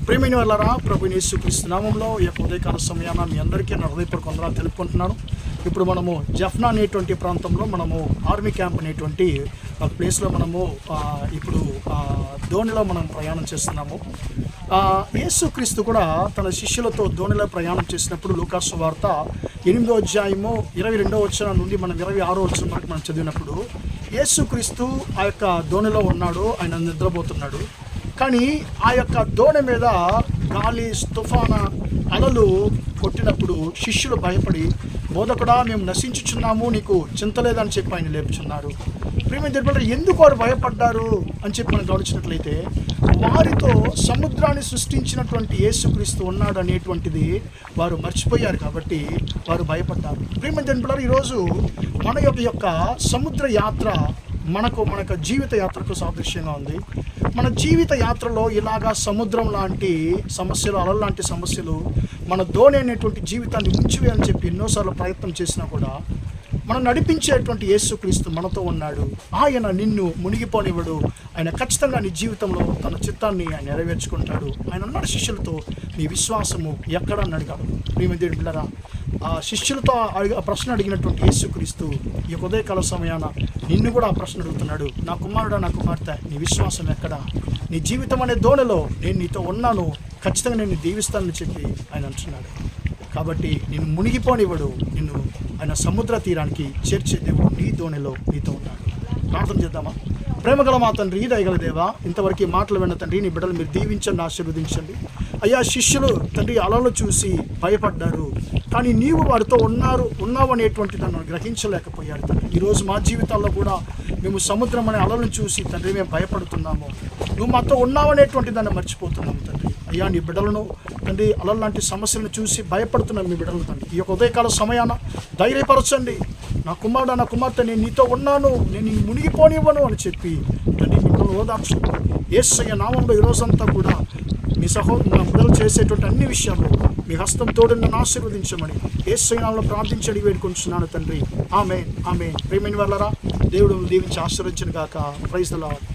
ప్రియమైన వాళ్ళారా, ప్రభు యేసుక్రీస్తు నామంలో ఈ యొక్క ఉదయకాల సమయాన మీ అందరికీ నా హృదయపూర్వక వందనాలు తెలుపుకుంటున్నాను. ఇప్పుడు మనము జఫ్నా అనేటువంటి ప్రాంతంలో మనము ఆర్మీ క్యాంప్ అనేటువంటి ఒక ప్లేస్లో మనము ఇప్పుడు ధోనిలో మనం ప్రయాణం చేస్తున్నాము. యేసుక్రీస్తు కూడా తన శిష్యులతో ధోనిలో ప్రయాణం చేసినప్పుడు లూకాసు సువార్త 8వ అధ్యాయము 22వ వచనం నుండి మనం 26వ వచనం వరకు మనం చదివినప్పుడు యేసుక్రీస్తు ఆ యొక్క ధోనిలో ఉన్నాడు, ఆయన నిద్రపోతున్నాడు. కానీ ఆ యొక్క దోణి మీద గాలి, తుఫాను, అలలు కొట్టినప్పుడు శిష్యులు భయపడి, బోధకుడా మేము నశించుచున్నాము, నీకు చింత లేదని చెప్పి ఆయన లేపుచున్నారు. ప్రియమైన దేవుడు, ఎందుకు వారు భయపడ్డారు అని చెప్పి మనం గమనించినట్లయితే, వారితో సముద్రాన్ని సృష్టించినటువంటి యేసుక్రీస్తు ఉన్నాడు అనేటువంటిది వారు మర్చిపోయారు కాబట్టి వారు భయపడ్డారు. ప్రియమైన దేవుడు, ఈరోజు మన యొక్క సముద్ర యాత్ర మన జీవిత యాత్రకు సాదృశ్యంగా ఉంది. మన జీవిత యాత్రలో ఇలాగా సముద్రం లాంటి సమస్యలు, అలల లాంటి సమస్యలు మన ధోని అనేటువంటి జీవితాన్ని ముంచివేయాలని చెప్పి ఎన్నోసార్లు ప్రయత్నం చేసినా కూడా మనం నడిపించేటువంటి యేసుక్రీస్తు మనతో ఉన్నాడు. ఆయన నిన్ను మునిగిపోనివ్వడు. ఆయన ఖచ్చితంగా నీ జీవితంలో తన చిత్తాన్ని ఆయన నెరవేర్చుకుంటాడు. ఆయన అన్నాడు శిష్యులతో, నీ విశ్వాసము ఎక్కడని అడిగాడు. ప్రియమైన దేవుని బిడ్డలారా, ఆ శిష్యులతో ప్రశ్న అడిగినటువంటి యేసుక్రీస్తు ఈ ఉదయకాల సమయాన నిన్ను కూడా ఆ ప్రశ్న అడుగుతున్నాడు. నా కుమారుడా, నా కుమార్తె, నీ విశ్వాసం ఎక్కడ? నీ జీవితం అనే ధోనిలో నేను నీతో ఉన్నాను, ఖచ్చితంగా నేను దీవిస్తానని చెప్పి ఆయన అంటున్నాడు. కాబట్టి నిన్ను మునిగిపోనివ్వడు, నిన్ను ఆయన సముద్ర తీరానికి చేర్చే దేవుడు నీ ధోనిలో నీతో ఉన్నాడు. ప్రార్థన చేద్దామా? ప్రేమగల మా తండ్రి, దయగల దేవా, ఇంతవరకు ఈ మాటలు విన్న తండ్రి, నీ బిడ్డలు మీరు దీవించండి, ఆశీర్వదించండి. అయ్యా, శిష్యులు తండ్రి అలలు చూసి భయపడ్డారు, కానీ నీవు వారితో ఉన్నావు అనేటువంటి దాన్ని గ్రహించలేకపోయారు తండ్రి. ఈరోజు మా జీవితాల్లో కూడా మేము సముద్రం అనే అలలను చూసి తండ్రి మేము భయపడుతున్నాము, నువ్వు మాతో ఉన్నావనేటువంటి దాన్ని మర్చిపోతున్నాము తండ్రి. అయ్యా, నీ బిడ్డలను తండ్రి అలల లాంటి సమస్యలను చూసి భయపడుతున్నాం మీ బిడ్డలు తండ్రి. ఈ యొక్క ఉదయకాల సమయాన ధైర్యపరచండి. నా కుమారుడు, నా కుమార్తె, నేను నీతో ఉన్నాను, నేను నిన్ను మునిగిపోనివ్వను అని చెప్పి తండ్రి మీ బిడ్డలు ఓదార్చు. యేసయ్య నామంలో ఈరోజంతా కూడా మీ మా బిడ్డలు చేసేటువంటి అన్ని విషయాల్లో మీ హస్తం తోడు నన్ను ఆశీర్వదించమని యేసయ్య నామంలో ప్రార్థించడి వేడుకొంటున్నాను తండ్రి. ఆమేన్, ఆమేన్. ప్రియమైన వాళ్ళారా, దేవుడు దీవించి ఆశీర్వదించును గాక. Praise the lord.